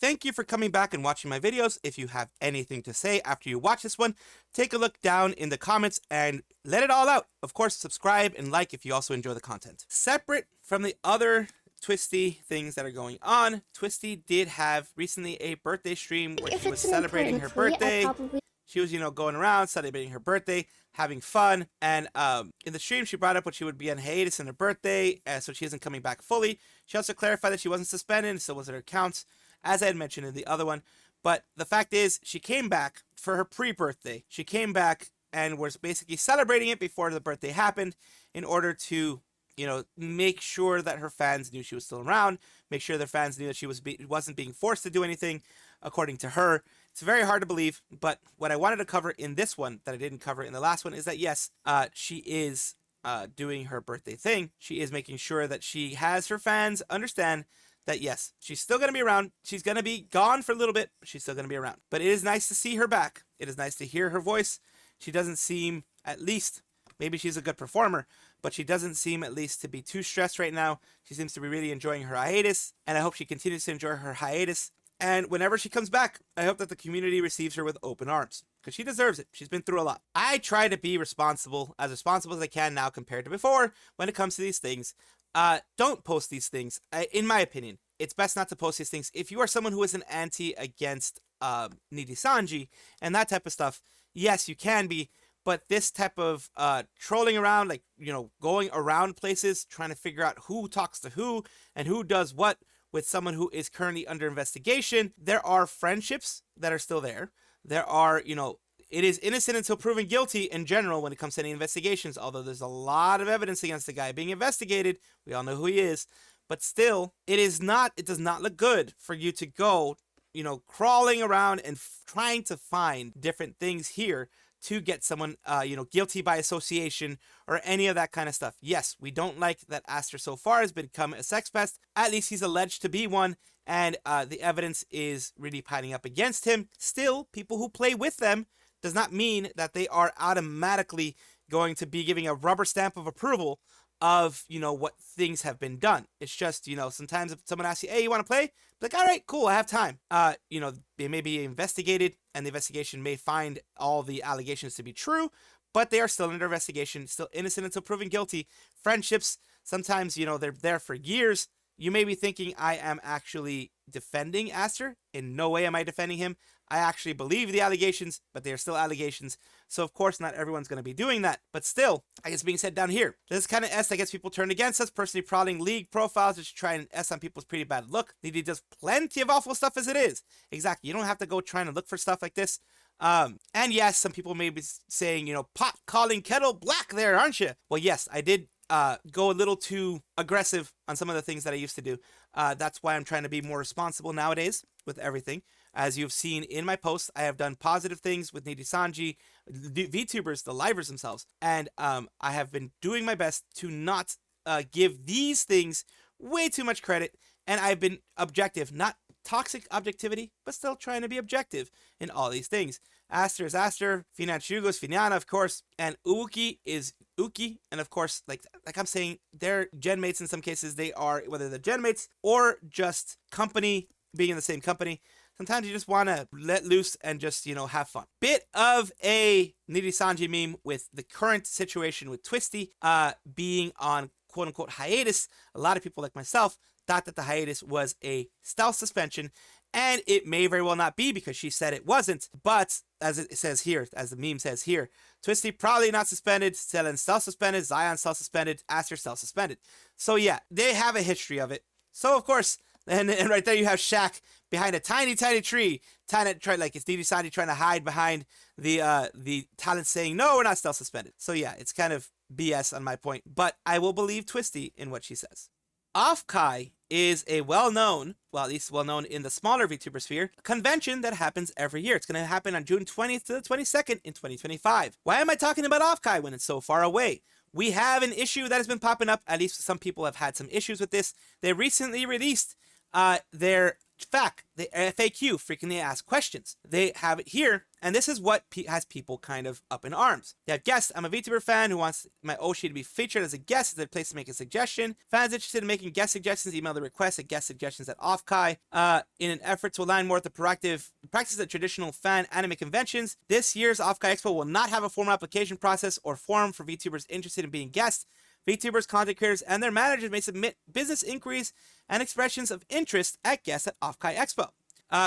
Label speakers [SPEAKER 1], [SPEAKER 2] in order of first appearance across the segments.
[SPEAKER 1] thank you for coming back and watching my videos. If you have anything to say after you watch this one, take a look down in the comments and let it all out. Of course, subscribe and like if you also enjoy the content. Separate from the other Twisty things that are going on, Twisty did have recently a birthday stream where she was celebrating her birthday. She was, going around celebrating her birthday, having fun, and in the stream she brought up what she would be on hiatus in her birthday, so she isn't coming back fully. She also clarified that she wasn't suspended, so was her accounts, as I had mentioned in the other one. But the fact is, she came back for her pre-birthday. She came back and was basically celebrating it before the birthday happened in order to, make sure that her fans knew she was still around, make sure their fans knew that she wasn't being forced to do anything, according to her. It's very hard to believe, but what I wanted to cover in this one that I didn't cover in the last one is that, yes, she is doing her birthday thing. She is making sure that she has her fans understand that, yes, she's still going to be around. She's going to be gone for a little bit, but she's still going to be around. But it is nice to see her back. It is nice to hear her voice. She doesn't seem, at least, maybe she's a good performer, but she doesn't seem at least to be too stressed right now. She seems to be really enjoying her hiatus, and I hope she continues to enjoy her hiatus. And whenever she comes back, I hope that the community receives her with open arms, because she deserves it. She's been through a lot. I try to be responsible as I can now compared to before when it comes to these things. Don't post these things. In my opinion, it's best not to post these things. If you are someone who is an anti against Nijisanji and that type of stuff, yes, you can be. But this type of trolling around, like, going around places, trying to figure out who talks to who and who does what with someone who is currently under investigation, there are friendships that are still there. There are, it is innocent until proven guilty in general when it comes to any investigations, although there's a lot of evidence against the guy being investigated. We all know who he is. But still, it does not look good for you to go, crawling around and trying to find different things here to get someone, guilty by association or any of that kind of stuff. Yes, we don't like that Aster so far has become a sex pest. At least he's alleged to be one, and the evidence is really piling up against him. Still, people who play with them does not mean that they are automatically going to be giving a rubber stamp of approval of, what things have been done. It's just, sometimes if someone asks you, hey, you want to play? Like, all right, cool, I have time. They may be investigated, and the investigation may find all the allegations to be true, but they are still under investigation, still innocent until proven guilty. Friendships, sometimes, they're there for years. You may be thinking I am actually defending Aster. In no way am I defending him. I actually believe the allegations, but they are still allegations. So, of course, not everyone's going to be doing that. But still, I guess being said down here, this kind of S that gets people turned against us, personally prowling league profiles to try and S on people's pretty bad look. He does plenty of awful stuff as it is. Exactly. You don't have to go trying to look for stuff like this. And yes, some people may be saying, pot calling kettle black there, aren't you? Well, yes, I did go a little too aggressive on some of the things that I used to do. That's why I'm trying to be more responsible nowadays with everything. As you've seen in my posts, I have done positive things with Nijisanji, VTubers, the livers themselves. And I have been doing my best to not give these things way too much credit. And I've been objective, not toxic objectivity, but still trying to be objective in all these things. Aster is Aster, Financiugo is Finana, of course, and Uki is Uki, and of course, like I'm saying, they're genmates in some cases. They are, whether they're genmates or just company, being in the same company. Sometimes you just want to let loose and just, have fun. Bit of a Nijisanji meme with the current situation with Twisty being on quote-unquote hiatus. A lot of people like myself thought that the hiatus was a stealth suspension, and it may very well not be because she said it wasn't. But as it says here, as the meme says here, Twisty probably not suspended, Selen self-suspended, Zion self-suspended, Aster self-suspended. So yeah, they have a history of it. So of course, and right there you have Shaq behind a tiny, tiny tree, like it's Nijisanji trying to hide behind the talent saying, no, we're not still suspended. So yeah, it's kind of BS on my point, but I will believe Twisty in what she says. Offkai is a well-known, well, at least well-known in the smaller VTuber sphere, convention that happens every year. It's going to happen on June 20th to the 22nd in 2025. Why am I talking about Offkai when it's so far away? We have an issue that has been popping up. At least some people have had some issues with this. They recently released their fact, the FAQ, frequently asked questions. They have it here, and this is what has people kind of up in arms. They have guests. I'm a VTuber fan who wants my Oshi to be featured as a guest. Is there a place to make a suggestion? Fans interested in making guest suggestions, email the request at guestsuggestions@Offkai. In an effort to align more with the proactive practice of traditional fan anime conventions, this year's Offkai Expo will not have a formal application process or forum for VTubers interested in being guests. VTubers, content creators, and their managers may submit business inquiries and expressions of interest at guests at Offkai Expo.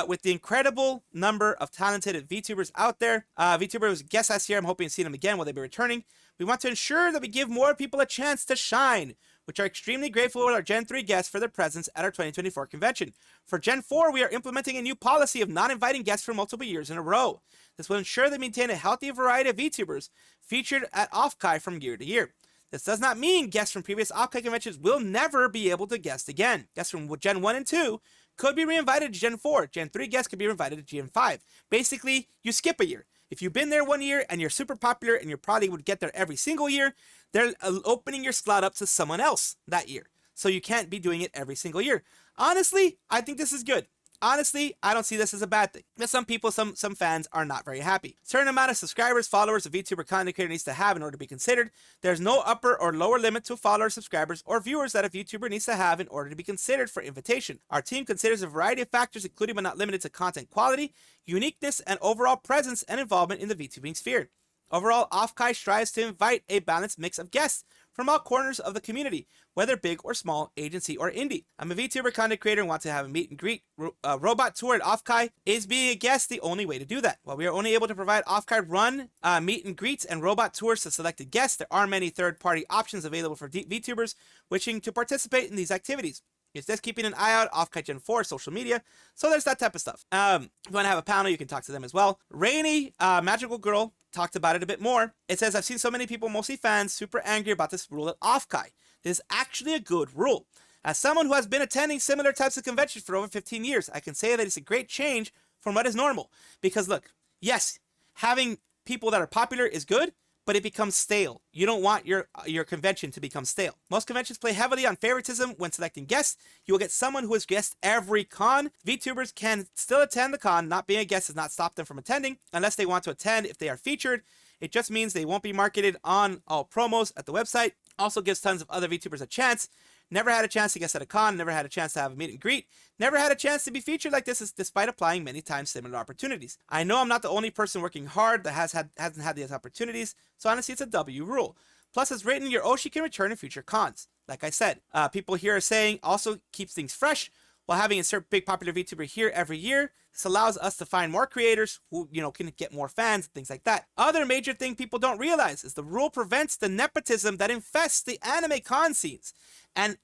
[SPEAKER 1] With the incredible number of talented VTubers out there, VTuber was a guest last year. I'm hoping to see them again. Will they be returning? We want to ensure that we give more people a chance to shine, which are extremely grateful with our Gen 3 guests for their presence at our 2024 convention. For Gen 4, we are implementing a new policy of not inviting guests for multiple years in a row. This will ensure they maintain a healthy variety of VTubers featured at Offkai from year to year. This does not mean guests from previous Offkai conventions will never be able to guest again. Guests from Gen 1 and 2 could be reinvited to Gen 4. Gen 3 guests could be reinvited to Gen 5. Basically, you skip a year. If you've been there 1 year and you're super popular and you probably would get there every single year, they're opening your slot up to someone else that year. So you can't be doing it every single year. Honestly, I think this is good. Honestly, I don't see this as a bad thing. But some people, some fans are not very happy. Certain amount of subscribers, followers a VTuber content creator needs to have in order to be considered. There's no upper or lower limit to followers, subscribers, or viewers that a VTuber needs to have in order to be considered for invitation. Our team considers a variety of factors, including but not limited to content quality, uniqueness, and overall presence and involvement in the VTubing sphere. Overall, Offkai strives to invite a balanced mix of guests from all corners of the community, whether big or small, agency or indie. I'm a VTuber content creator and want to have a meet and greet robot tour at Offkai. Is being a guest the only way to do that? While we are only able to provide Offkai run meet and greets and robot tours to selected guests, there are many third-party options available for VTubers wishing to participate in these activities. It's just keeping an eye out, Offkai Gen 4, social media. So there's that type of stuff. If you want to have a panel, you can talk to them as well. Rainy, Magical Girl, talked about it a bit more. It says, I've seen so many people, mostly fans, super angry about this rule at Offkai. This is actually a good rule. As someone who has been attending similar types of conventions for over 15 years, I can say that it's a great change from what is normal. Because look, yes, having people that are popular is good, but it becomes stale. You don't want your convention to become stale. Most conventions play heavily on favoritism when selecting guests. You will get someone who has guest every con. VTubers can still attend the con. Not being a guest does not stop them from attending, unless they want to attend if they are featured. It just means they won't be marketed on all promos at the website. Also gives tons of other VTubers a chance. Never had a chance to guest at a con, never had a chance to have a meet and greet, never had a chance to be featured like this despite applying many times similar opportunities. I know I'm not the only person working hard that hasn't had these opportunities, so honestly it's a W rule. Plus, as written, your Oshi can return in future cons. Like I said, people here are saying also keeps things fresh while having insert big popular VTuber here every year. This allows us to find more creators who, can get more fans, things like that. Other major thing people don't realize is the rule prevents the nepotism that infests the anime con scenes. And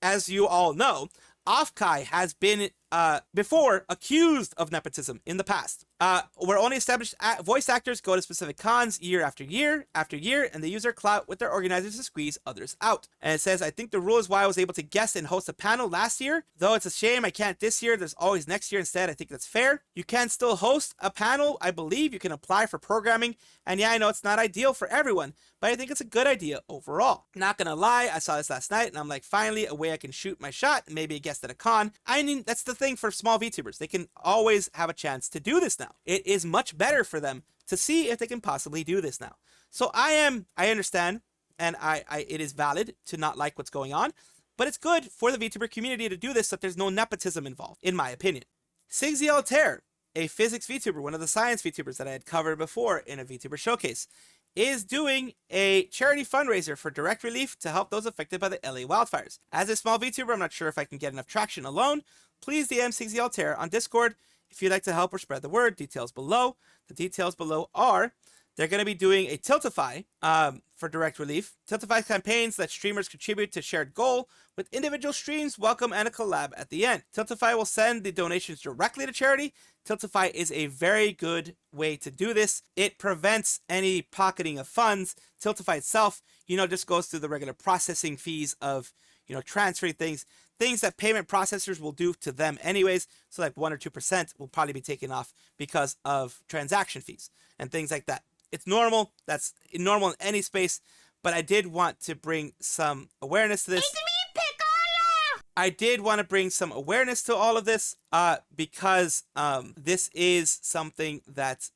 [SPEAKER 1] as you all know, Offkai has been before accused of nepotism in the past. Where only established voice actors go to specific cons year after year after year, and they use their clout with their organizers to squeeze others out. And it says, I think the rule is why I was able to guest and host a panel last year. Though it's a shame I can't this year, there's always next year instead. I think that's fair. You can still host a panel, I believe. You can apply for programming. And yeah, I know it's not ideal for everyone, but I think it's a good idea overall. Not gonna lie, I saw this last night, and I'm like, finally, a way I can shoot my shot, maybe a guest at a con. I mean, that's the thing for small VTubers. They can always have a chance to do this now. It is much better for them to see if they can possibly do this now. So I understand, and it is valid to not like what's going on, but it's good for the VTuber community to do this so that there's no nepotism involved, in my opinion. Syzygy, a physics VTuber, one of the science VTubers that I had covered before in a VTuber showcase, is doing a charity fundraiser for direct relief to help those affected by the LA wildfires. As a small VTuber, I'm not sure if I can get enough traction alone. Please DM Syzygy on Discord if you'd like to help or spread the word. Details below. The details below are they're going to be doing a Tiltify for direct relief. Tiltify campaigns that streamers contribute to shared goal with individual streams, welcome, and a collab at the end. Tiltify will send the donations directly to charity. Tiltify is a very good way to do this. It prevents any pocketing of funds. Tiltify itself, just goes through the regular processing fees of, transferring things that payment processors will do to them anyways. So like 1 or 2% will probably be taken off because of transaction fees and things like that. It's normal. That's normal in any space. But I did want to bring some awareness to this.
[SPEAKER 2] It's me, Pekora!
[SPEAKER 1] I did want to bring some awareness to all of this because this is something that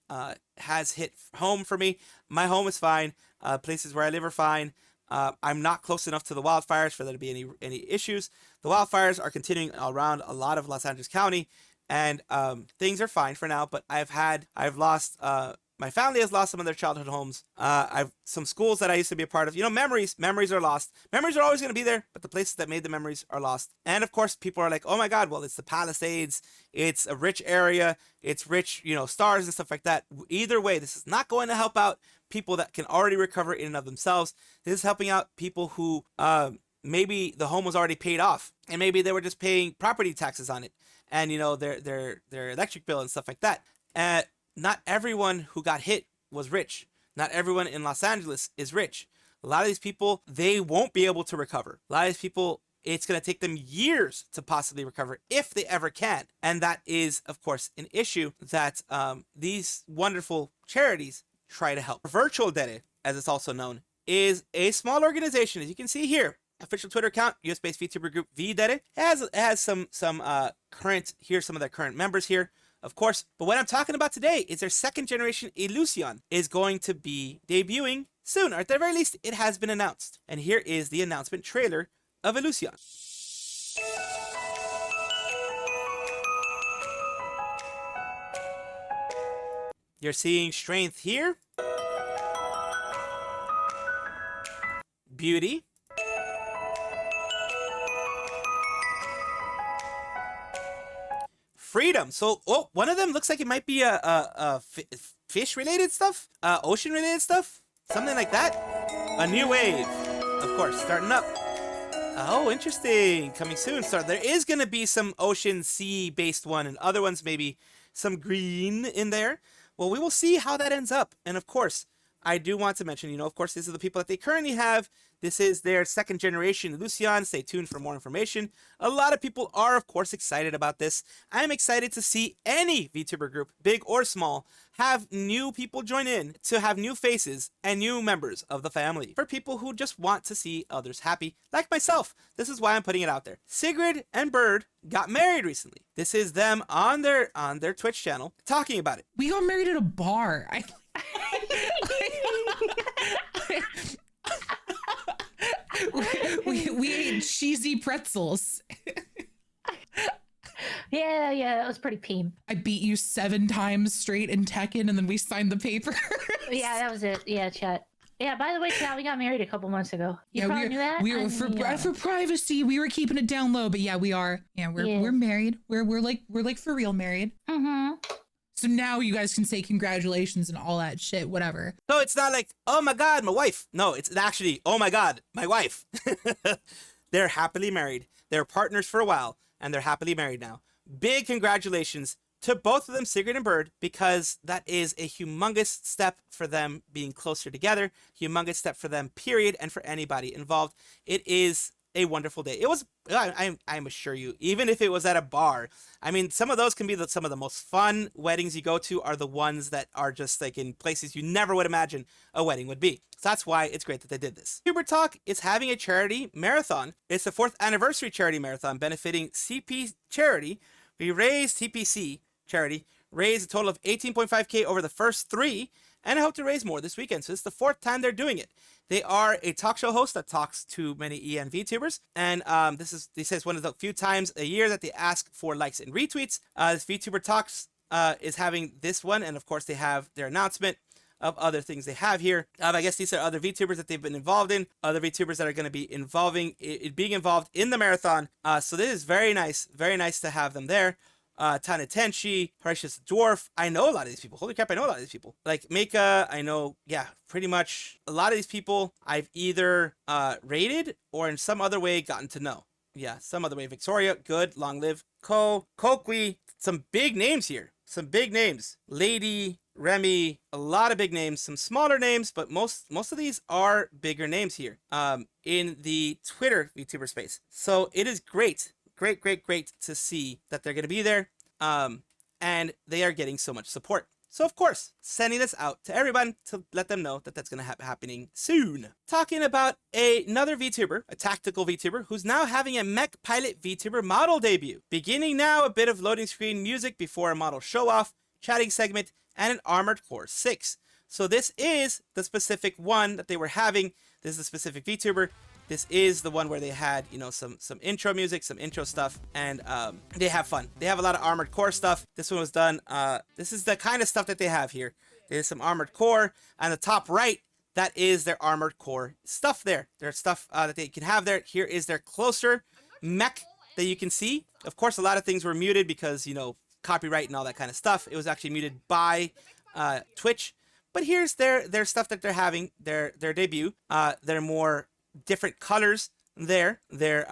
[SPEAKER 1] has hit home for me. My home is fine. Places where I live are fine. I'm not close enough to the wildfires for there to be any issues. The wildfires are continuing around a lot of Los Angeles County, and things are fine for now. But I've lost. My family has lost some of their childhood homes. I've some schools that I used to be a part of. You know, memories are lost. Memories are always going to be there, but the places that made the memories are lost. And of course, people are like, "Oh my God, well, it's the Palisades. It's a rich area. It's rich, you know, stars and stuff like that." Either way, this is not going to help out people that can already recover in and of themselves. This is helping out people who maybe the home was already paid off, and maybe they were just paying property taxes on it, and you know their electric bill and stuff like that. Not everyone who got hit was rich. Not everyone in Los Angeles is rich. A lot of these people, they won't be able to recover. A lot of these people, it's going to take them years to possibly recover if they ever can. And that is, of course, an issue that these wonderful charities try to help. Virtual Dere, as it's also known, is a small organization, as you can see here. Official Twitter account, US-based VTuber group VDere. It has some current, here's some of their current members here, of course. But what I'm talking about today is their second generation Illusion is going to be debuting soon, or at the very least, it has been announced. And here is the announcement trailer of Illusion. You're seeing strength here, beauty, freedom. So, one of them looks like it might be a fish-related stuff, ocean-related stuff, something like that. A new wave, of course, starting up. Oh, interesting. Coming soon. So there is going to be some ocean sea-based one, and other ones maybe some green in there. Well, we will see how that ends up. And of course, I do want to mention, you know, of course, these are the people that they currently have. This is their second generation Illusion. Stay tuned for more information. A lot of people are, of course, excited about this. I'm excited to see any VTuber group, big or small, have new people join in, to have new faces and new members of the family. For people who just want to see others happy, like myself. This is why I'm putting it out there. Sigrid and Bird got married recently. This is them on their Twitch channel talking about it.
[SPEAKER 2] We got married at a bar. We ate cheesy pretzels.
[SPEAKER 3] Yeah, that was pretty peem.
[SPEAKER 2] I beat you 7 times straight in Tekken, and then we signed the paper.
[SPEAKER 3] Yeah, that was it. Yeah, chat. Yeah, by the way, chat, we got married a couple months ago. You probably knew that?
[SPEAKER 2] We were for privacy. We were keeping it down low, but yeah, we are. Yeah, we're married. We're like for real married.
[SPEAKER 3] Mm-hmm.
[SPEAKER 2] So now you guys can say congratulations and all that shit, whatever.
[SPEAKER 1] So it's not like, oh my God, my wife. No, it's actually, oh my God, my wife. They're happily married. They're partners for a while, and they're happily married now. Big congratulations to both of them, Sigrid and Bird, because that is a humongous step for them being closer together. Humongous step for them, period, and for anybody involved. It is a wonderful day. It was, I'm assure you, even if it was at a bar. I mean, some of those can be some of the most fun weddings you go to are the ones that are just like in places you never would imagine a wedding would be. So that's why it's great that they did this. Tuber Talk is having a charity marathon. It's the 4th anniversary charity marathon benefiting CP charity. We raised TPC charity, raised a total of 18.5K over the first 3, and I hope to raise more this weekend. So it's the 4th time they're doing it. They are a talk show host that talks to many EN VTubers, and this is one of the few times a year that they ask for likes and retweets. This VTuber Talks is having this one, and of course they have their announcement of other things they have here. I guess these are other VTubers that they've been involved in, other VTubers that are going to be being involved in the marathon. So this is very nice to have them there. Tana Tenchi, Precious Dwarf. I know a lot of these people. Holy crap, I know a lot of these people. Like Meka, I know, yeah, pretty much a lot of these people I've either rated or in some other way gotten to know. Yeah, some other way. Victoria, good, long live. Kokwi, some big names here. Some big names. Lady, Remy, a lot of big names, some smaller names, but most of these are bigger names here in the Twitter VTuber space. So it is great to see that they're going to be there, and they are getting so much support. So of course, sending this out to everyone to let them know that that's going to be happening soon. Talking about another VTuber, a tactical VTuber, who's now having a Mech Vtuber model debut. Beginning now, a bit of loading screen music before a model show-off, chatting segment, and an Armored Core 6. So this is the specific one that they were having. This is the specific VTuber. This is the one where they had, you know, some intro music, some intro stuff, and they have fun. They have a lot of Armored Core stuff. This one was done. This is the kind of stuff that they have here. There's some Armored Core. On the top right, that is their Armored Core stuff there. There's stuff that they can have there. Here is their closer mech that you can see. Of course, a lot of things were muted because, you know, copyright and all that kind of stuff. It was actually muted by Twitch. But here's their stuff that they're having, their debut. They're more different colors there. They're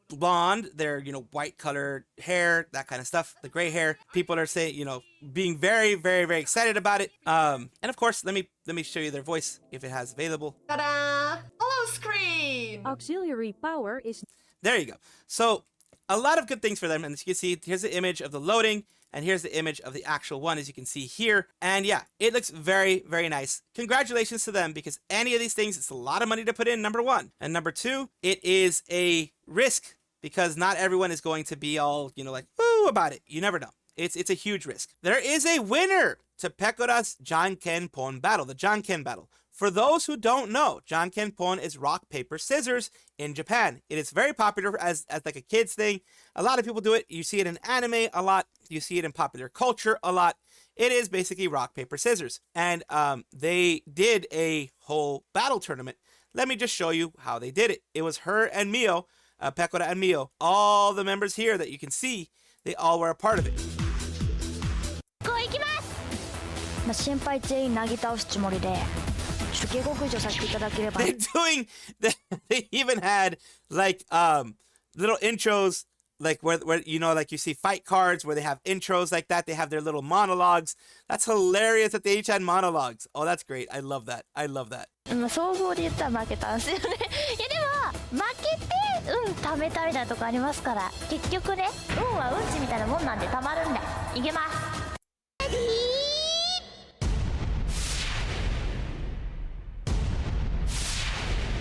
[SPEAKER 1] blonde, they're, you know, white colored hair, that kind of stuff, the gray hair. People are saying, you know, being very, very, very excited about it. And of course, let me show you their voice if it has available.
[SPEAKER 4] Ta-da! Hello screen!
[SPEAKER 5] Auxiliary power is...
[SPEAKER 1] There you go. So a lot of good things for them. And as you can see, here's the image of the loading. And here's the image of the actual one, as you can see here. And yeah, it looks very, very nice. Congratulations to them, because any of these things, it's a lot of money to put in, number one. And number two, it is a risk, because not everyone is going to be all, you know, like, ooh, about it. You never know. It's a huge risk. There is a winner to Pekora's Janken Pon battle, the Janken battle. For those who don't know, Janken Pon is rock, paper, scissors in Japan. It is very popular as like a kid's thing. A lot of people do it. You see it in anime a lot. You see it in popular culture a lot. It is basically rock, paper, scissors. And they did a whole battle tournament. Let me just show you how they did it. It was her and Mio, Pekora and Mio. All the members here that you can see, they all were a part of it. They're doing, they even had like little intros, like where you know, like you see fight cards where they have intros like that. They have their little monologues. That's hilarious that they each had monologues. Oh, that's great. I love that. I love that.
[SPEAKER 6] 総合で言ったら負けたんですよね。いやでも負けて貯めたみたいなとこありますから、結局ね、運はうんちみたいなもんなんで貯まるんだ。いけます。レディー。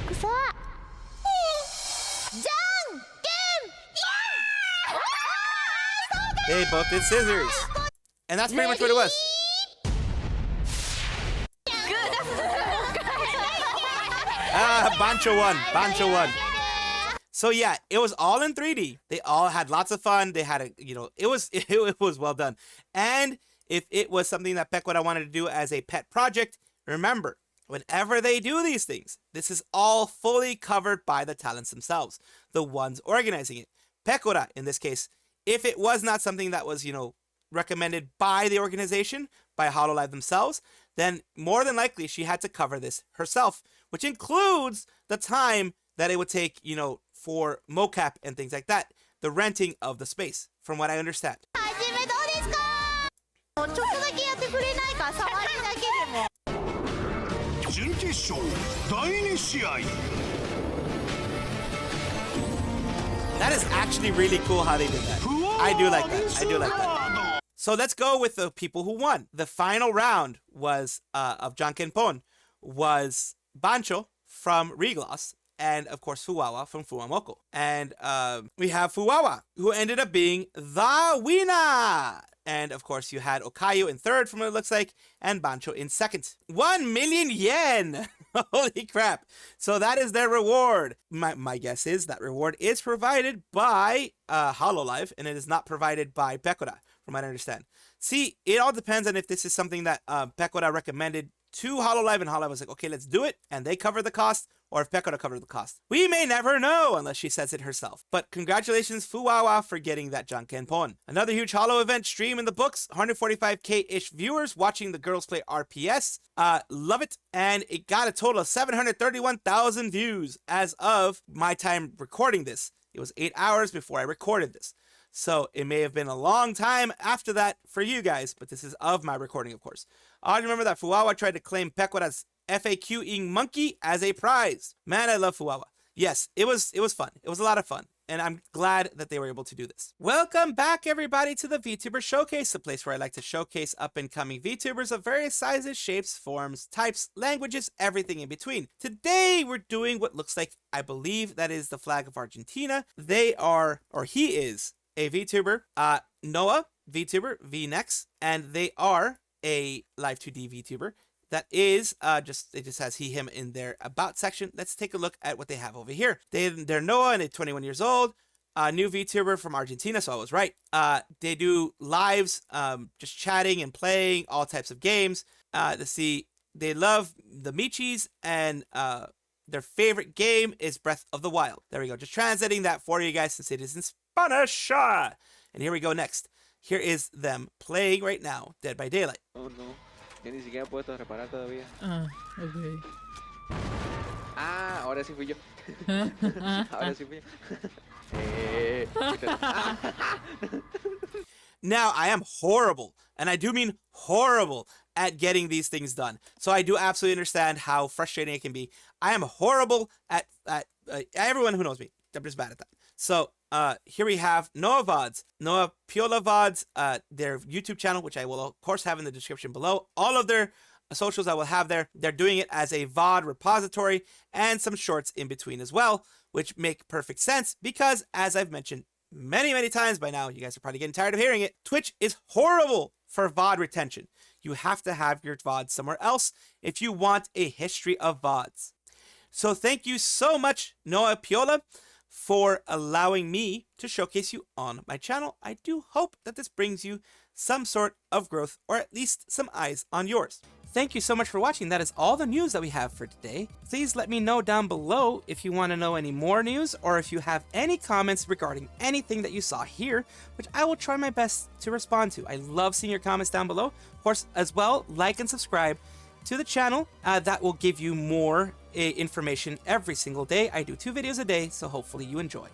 [SPEAKER 6] くそ。じゃんけん。
[SPEAKER 1] They both did scissors, and that's pretty much what it was. Bancho won. Bancho won. So yeah, it was all in 3D. They all had lots of fun. They had a, you know, it was well done. And if it was something that Pekora wanted to do as a pet project, remember, whenever they do these things, this is all fully covered by the talents themselves, the ones organizing it. Pekora, in this case, if it was not something that was, you know, recommended by the organization, by hololive themselves, then more than likely she had to cover this herself, which includes the time that it would take, you know, for mocap and things like that, the renting of the space, from what I understand. That is actually really cool how they did that. I do like that. I do like that. So let's go with the people who won. The final round was of Janken Pon was Bancho from Regloss, and of course Fuwawa from Fuwamoko. And we have Fuwawa, who ended up being the winner. And of course you had Okayu in third, from what it looks like, and Bancho in second. 1 million yen! Holy crap. So that is their reward. My guess is that reward is provided by hololive, and it is not provided by Pekora, from what I understand. See, it all depends on if this is something that Pekora recommended to hololive, and hololive was like, okay, let's do it, and they cover the cost, or if Pekora covered the cost. We may never know unless she says it herself. But congratulations, Fuwawa, for getting that Janken Pon. Another huge holo event stream in the books. 145k-ish viewers watching the girls play RPS. Love it. And it got a total of 731,000 views as of my time recording this. It was 8 hours before I recorded this. So it may have been a long time after that for you guys, but this is of my recording, of course. I remember that Fuwawa tried to claim Pekora's FAQ-ing monkey as a prize. Man, I love Fuwawa. Yes, it was fun. It was a lot of fun. and I'm glad that they were able to do this. Welcome back, everybody, to the VTuber Showcase, the place where I like to showcase up-and-coming VTubers of various sizes, shapes, forms, types, languages, everything in between. Today, we're doing what looks like, I believe that is the flag of Argentina. They are, or he is, a VTuber, NoahPiolaVT, VNext, and they are a Live 2D VTuber. That is it just has he, him in their about section. Let's take a look at what they have over here. They're Noah and they're 21 years old. New VTuber from Argentina, so I was right. They do lives, just chatting and playing all types of games. Let's see, they love the Michis, and their favorite game is Breath of the Wild. There we go. Just translating that for you guys since it is in Spanish. And here we go next. Here is them playing right now, Dead by Daylight.
[SPEAKER 5] Oh no. Ya ni siquiera puedo reparar todavía.
[SPEAKER 2] Okay.
[SPEAKER 5] Ah, ahora sí fui yo. Ahora sí fui yo.
[SPEAKER 1] Now, I am horrible, and I do mean horrible, at getting these things done. So I do absolutely understand how frustrating it can be. I am horrible at everyone who knows me. I'm just bad at that. So here we have NoahPiolaVT, their YouTube channel, which I will of course have in the description below. All of their socials I will have there. They're doing it as a VOD repository and some shorts in between as well, which make perfect sense because, as I've mentioned many times by now, you guys are probably getting tired of hearing it, Twitch is horrible for VOD retention. You have to have your VOD somewhere else if you want a history of VODs. So thank you so much, NoahPiola, for allowing me to showcase you on my channel. I do hope that this brings you some sort of growth, or at least some eyes on yours. Thank you so much for watching. That is all the news that we have for today. Please let me know down below if you want to know any more news, or if you have any comments regarding anything that you saw here, which I will try my best to respond to. I love seeing your comments down below. Of course, as well, like and subscribe to the channel. That will give you more information every single day. I do 2 videos a day, so hopefully you enjoy.